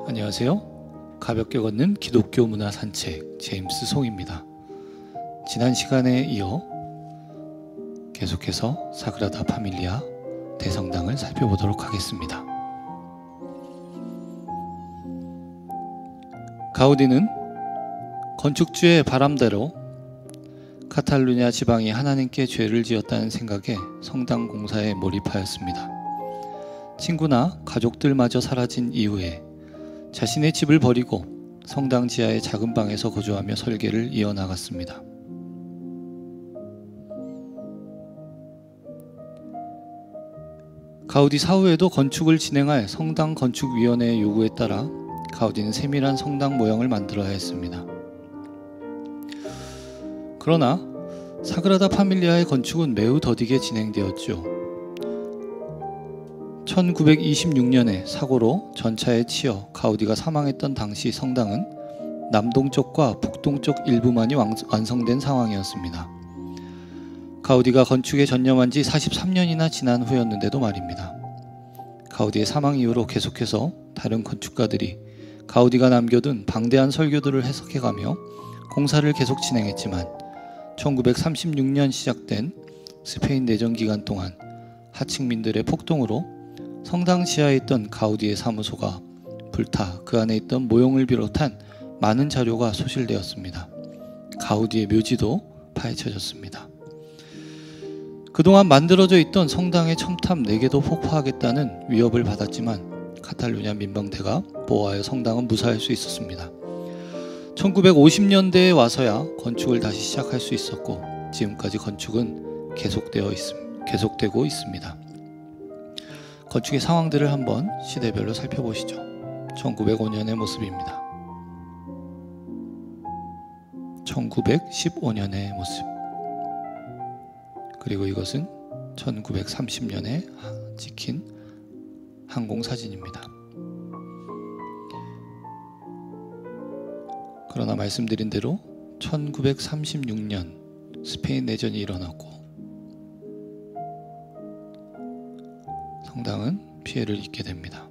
안녕하세요. 가볍게 걷는 기독교 문화 산책 제임스 송입니다. 지난 시간에 이어 계속해서 사그라다 파밀리아 대성당을 살펴보도록 하겠습니다. 가우디는 건축주의 바람대로 카탈루냐 지방이 하나님께 죄를 지었다는 생각에 성당 공사에 몰입하였습니다. 친구나 가족들마저 사라진 이후에 자신의 집을 버리고 성당 지하의 작은 방에서 거주하며 설계를 이어나갔습니다. 가우디 사후에도 건축을 진행할 성당 건축위원회의 요구에 따라 가우디는 세밀한 성당 모형을 만들어야 했습니다. 그러나 사그라다 파밀리아의 건축은 매우 더디게 진행되었죠. 1926년에 사고로 전차에 치여 가우디가 사망했던 당시 성당은 남동쪽과 북동쪽 일부만이 완성된 상황이었습니다. 가우디가 건축에 전념한 지 43년이나 지난 후였는데도 말입니다. 가우디의 사망 이후로 계속해서 다른 건축가들이 가우디가 남겨둔 방대한 설교들을 해석해가며 공사를 계속 진행했지만 1936년 시작된 스페인 내전 기간 동안 하층민들의 폭동으로 성당 지하에 있던 가우디의 사무소가 불타 그 안에 있던 모형을 비롯한 많은 자료가 소실되었습니다. 가우디의 묘지도 파헤쳐졌습니다. 그동안 만들어져 있던 성당의 첨탑 4개도 폭파하겠다는 위협을 받았지만 카탈루냐 민병대가 보호하여 성당은 무사할 수 있었습니다. 1950년대에 와서야 건축을 다시 시작할 수 있었고 지금까지 건축은 계속되고 있습니다. 건축의 상황들을 한번 시대별로 살펴보시죠. 1905년의 모습입니다. 1915년의 모습, 그리고 이것은 1930년에 찍힌 항공사진입니다. 그러나 말씀드린 대로 1936년 스페인 내전이 일어났고 성당은 피해를 입게 됩니다.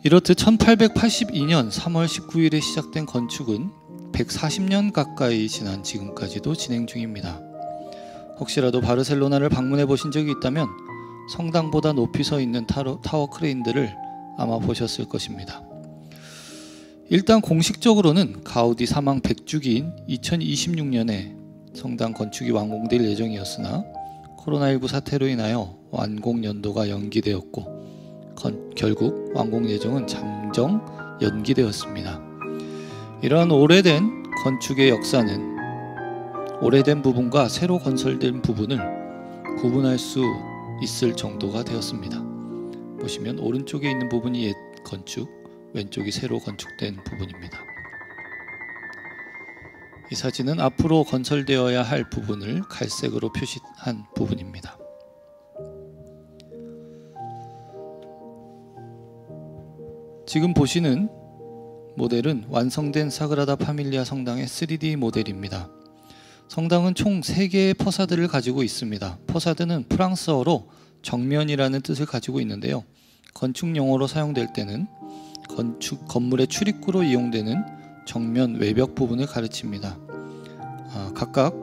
이렇듯 1882년 3월 19일에 시작된 건축은 140년 가까이 지난 지금까지도 진행 중입니다. 혹시라도 바르셀로나를 방문해 보신 적이 있다면 성당보다 높이 서 있는 타워 크레인들을 아마 보셨을 것입니다. 일단 공식적으로는 가우디 사망 100주기인 2026년에 성당 건축이 완공될 예정이었으나 코로나19 사태로 인하여 완공 연도가 연기되었고 결국 완공 예정은 잠정 연기되었습니다. 이러한 오래된 건축의 역사는 오래된 부분과 새로 건설된 부분을 구분할 수 있을 정도가 되었습니다. 보시면 오른쪽에 있는 부분이 옛 건축, 왼쪽이 새로 건축된 부분입니다. 이 사진은 앞으로 건설되어야 할 부분을 갈색으로 표시한 부분입니다. 지금 보시는 모델은 완성된 사그라다 파밀리아 성당의 3D 모델입니다. 성당은 총 3개의 퍼사드를 가지고 있습니다. 퍼사드는 프랑스어로 정면이라는 뜻을 가지고 있는데요. 건축 용어로 사용될 때는 건물의 출입구로 이용되는 정면 외벽 부분을 가르칩니다. 각각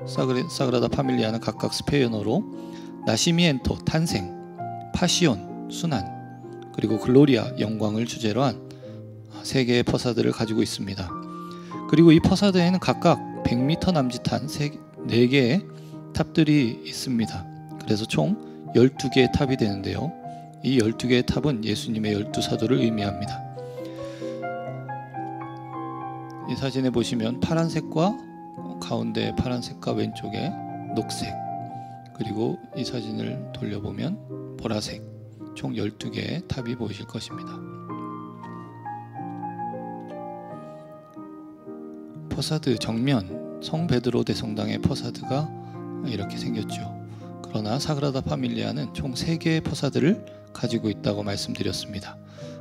사그라다 파밀리아는 각각 스페인어로 나시미엔토 탄생, 파시온 순환, 그리고 글로리아 영광을 주제로 한 3개의 퍼사드를 가지고 있습니다. 그리고 이 퍼사드에는 각각 100m 남짓한 4개의 탑들이 있습니다. 그래서 총 12개의 탑이 되는데요. 이 12개의 탑은 예수님의 12사도를 의미합니다. 이 사진에 보시면 파란색과 가운데 파란색과 왼쪽에 녹색, 그리고 이 사진을 돌려보면 보라색, 총 12개의 탑이 보이실 것입니다. 퍼사드 정면 성베드로 대성당의 퍼사드가 이렇게 생겼죠. 그러나 사그라다 파밀리아는 총 3개의 퍼사드를 가지고 있다고 말씀드렸습니다.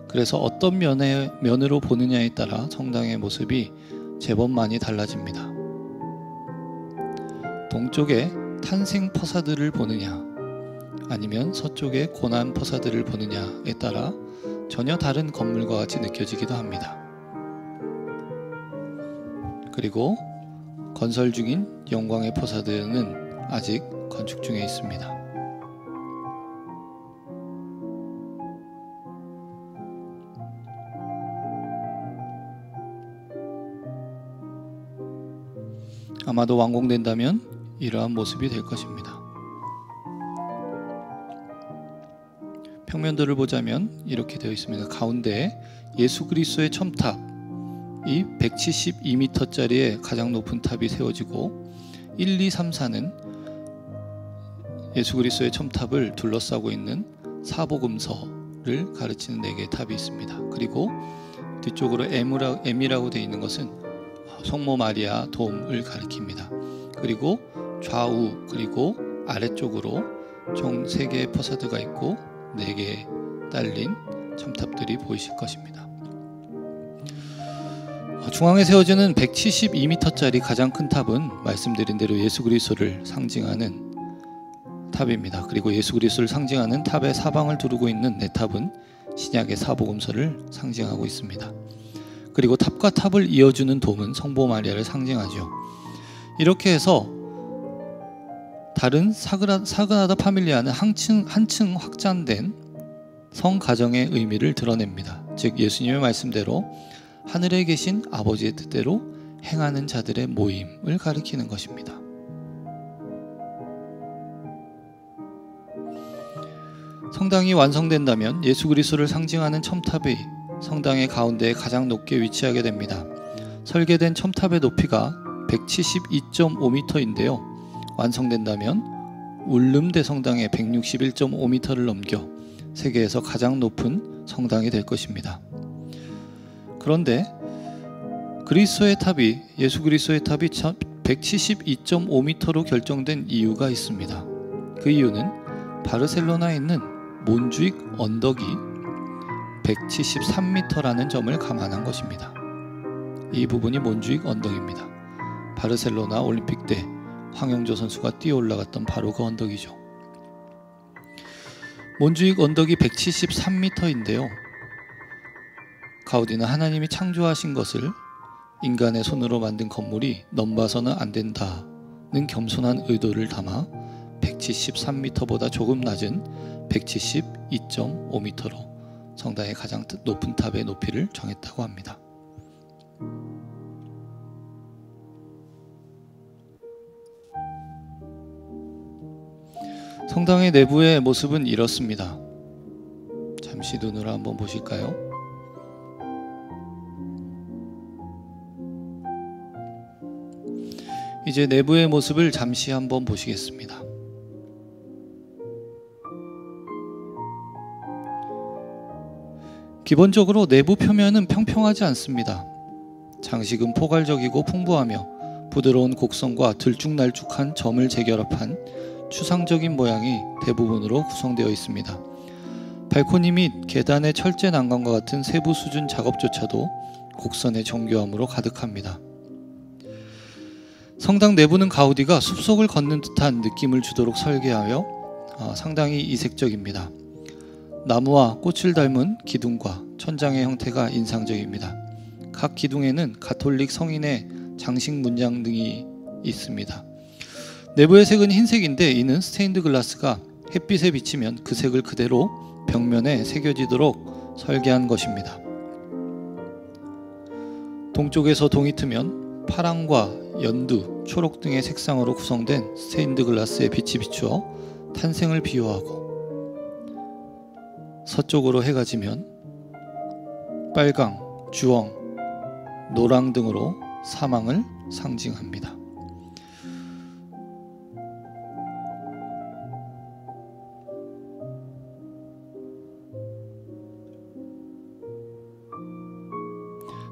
그래서 어떤 면으로 보느냐에 따라 성당의 모습이 제법 많이 달라집니다. 동쪽에 탄생 퍼사드를 보느냐, 아니면 서쪽의 고난 포사드를 보느냐에 따라 전혀 다른 건물과 같이 느껴지기도 합니다. 그리고 건설 중인 영광의 포사드는 아직 건축 중에 있습니다. 아마도 완공된다면 이러한 모습이 될 것입니다. 평면도를 보자면 이렇게 되어 있습니다. 가운데에 예수 그리스도의 첨탑, 이 172m짜리의 가장 높은 탑이 세워지고 1, 2, 3, 4는 예수 그리스도의 첨탑을 둘러싸고 있는 사복음서를 가르치는 4개의 탑이 있습니다. 그리고 뒤쪽으로 M이라고 되어 있는 것은 성모 마리아 돔을 가리킵니다. 그리고 좌우 그리고 아래쪽으로 총 3개의 포사드가 있고 4개 딸린 첨탑들이 보이실 것입니다. 중앙에 세워지는 172m짜리 가장 큰 탑은 말씀드린 대로 예수 그리스도를 상징하는 탑입니다. 그리고 예수 그리스도를 상징하는 탑의 사방을 두르고 있는 4탑은 신약의 사복음서를 상징하고 있습니다. 그리고 탑과 탑을 이어주는 돔은 성모 마리아를 상징하죠. 이렇게 해서 다른 사그라다 파밀리아는 한층 확장된 성가정의 의미를 드러냅니다. 즉 예수님의 말씀대로 하늘에 계신 아버지의 뜻대로 행하는 자들의 모임을 가리키는 것입니다. 성당이 완성된다면 예수 그리스도를 상징하는 첨탑이 성당의 가운데에 가장 높게 위치하게 됩니다. 설계된 첨탑의 높이가 172.5m인데요. 완성된다면 울름 대성당의 161.5m를 넘겨 세계에서 가장 높은 성당이 될 것입니다. 그런데 예수 그리스도의 탑이 172.5m로 결정된 이유가 있습니다. 그 이유는 바르셀로나에 있는 몬주익 언덕이 173m라는 점을 감안한 것입니다. 이 부분이 몬주익 언덕입니다. 바르셀로나 올림픽 때 황영조 선수가 뛰어 올라갔던 바로 그 언덕이죠. 몬주익 언덕이 173m인데요. 가우디는 하나님이 창조하신 것을 인간의 손으로 만든 건물이 넘봐서는 안 된다는 겸손한 의도를 담아 173m보다 조금 낮은 172.5m로 성당의 가장 높은 탑의 높이를 정했다고 합니다. 성당의 내부의 모습은 이렇습니다. 잠시 눈으로 한번 보실까요? 이제 내부의 모습을 잠시 한번 보시겠습니다. 기본적으로 내부 표면은 평평하지 않습니다. 장식은 포괄적이고 풍부하며 부드러운 곡선과 들쭉날쭉한 점을 재결합한 추상적인 모양이 대부분으로 구성되어 있습니다. 발코니 및 계단의 철제 난간과 같은 세부 수준 작업조차도 곡선의 정교함으로 가득합니다. 성당 내부는 가우디가 숲속을 걷는 듯한 느낌을 주도록 설계하여 상당히 이색적입니다. 나무와 꽃을 닮은 기둥과 천장의 형태가 인상적입니다. 각 기둥에는 가톨릭 성인의 장식 문양 등이 있습니다. 내부의 색은 흰색인데 이는 스테인드 글라스가 햇빛에 비치면 그 색을 그대로 벽면에 새겨지도록 설계한 것입니다. 동쪽에서 동이 트면 파랑과 연두, 초록 등의 색상으로 구성된 스테인드 글라스에 빛이 비추어 탄생을 비유하고, 서쪽으로 해가 지면 빨강, 주황, 노랑 등으로 사망을 상징합니다.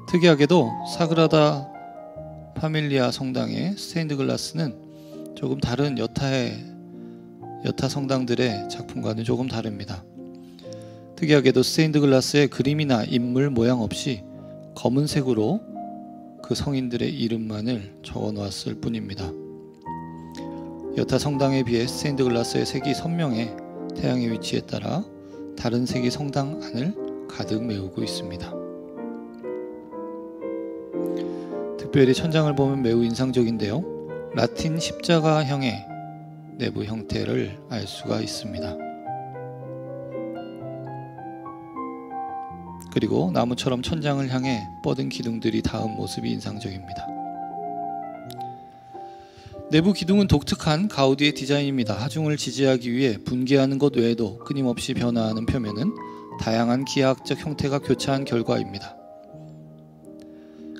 특이하게도 사그라다 파밀리아 성당의 스테인드 글라스는 조금 다른 여타 성당들의 작품과는 조금 다릅니다. 특이하게도 스테인드 글라스에 그림이나 인물 모양 없이 검은색으로 그 성인들의 이름만을 적어 놓았을 뿐입니다. 여타 성당에 비해 스테인드 글라스의 색이 선명해 태양의 위치에 따라 다른 색이 성당 안을 가득 메우고 있습니다. 특별히 천장을 보면 매우 인상적인데요. 라틴 십자가형의 내부 형태를 알 수가 있습니다. 그리고 나무처럼 천장을 향해 뻗은 기둥들이 닿은 모습이 인상적입니다. 내부 기둥은 독특한 가우디의 디자인입니다. 하중을 지지하기 위해 분개하는 것 외에도 끊임없이 변화하는 표면은 다양한 기하학적 형태가 교차한 결과입니다.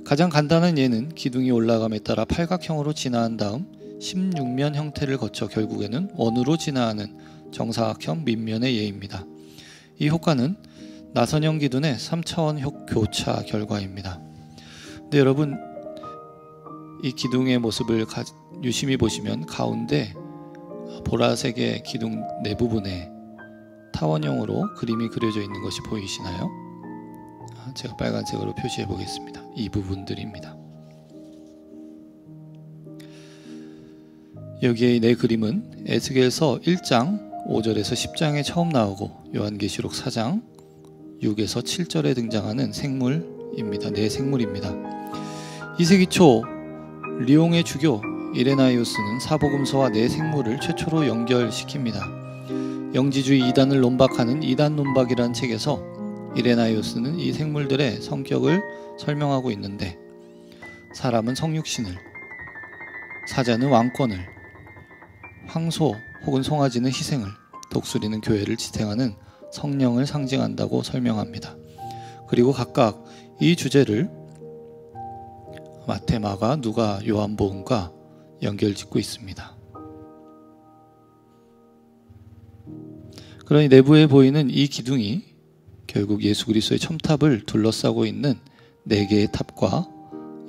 가장 간단한 예는 기둥이 올라감에 따라 팔각형으로 진화한 다음 16면 형태를 거쳐 결국에는 원으로 진화하는 정사각형 밑면의 예입니다. 이 효과는 나선형 기둥의 3차원 교차 결과입니다. 근데 여러분, 이 기둥의 모습을 유심히 보시면 가운데 보라색의 기둥 내부분에 타원형으로 그림이 그려져 있는 것이 보이시나요? 제가 빨간색으로 표시해 보겠습니다. 이 부분들입니다. 여기에 내 그림은 에스겔서 1장 5절에서 10장에 처음 나오고 요한계시록 4장 6에서 7절에 등장하는 생물입니다. 네 생물입니다. 2세기 초 리옹의 주교 이레나이우스는 사복음서와 네 생물을 최초로 연결시킵니다. 영지주의 이단을 논박하는 이단 논박이라는 책에서 이레나이우스는 이 생물들의 성격을 설명하고 있는데, 사람은 성육신을, 사자는 왕권을, 황소 혹은 송아지는 희생을, 독수리는 교회를 지탱하는 성령을 상징한다고 설명합니다. 그리고 각각 이 주제를 마태, 마가, 누가, 요한복음과 연결짓고 있습니다. 그러니 내부에 보이는 이 기둥이 결국 예수 그리스도의 첨탑을 둘러싸고 있는 4개의 탑과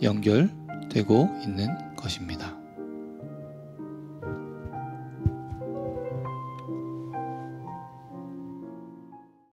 연결되고 있는 것입니다.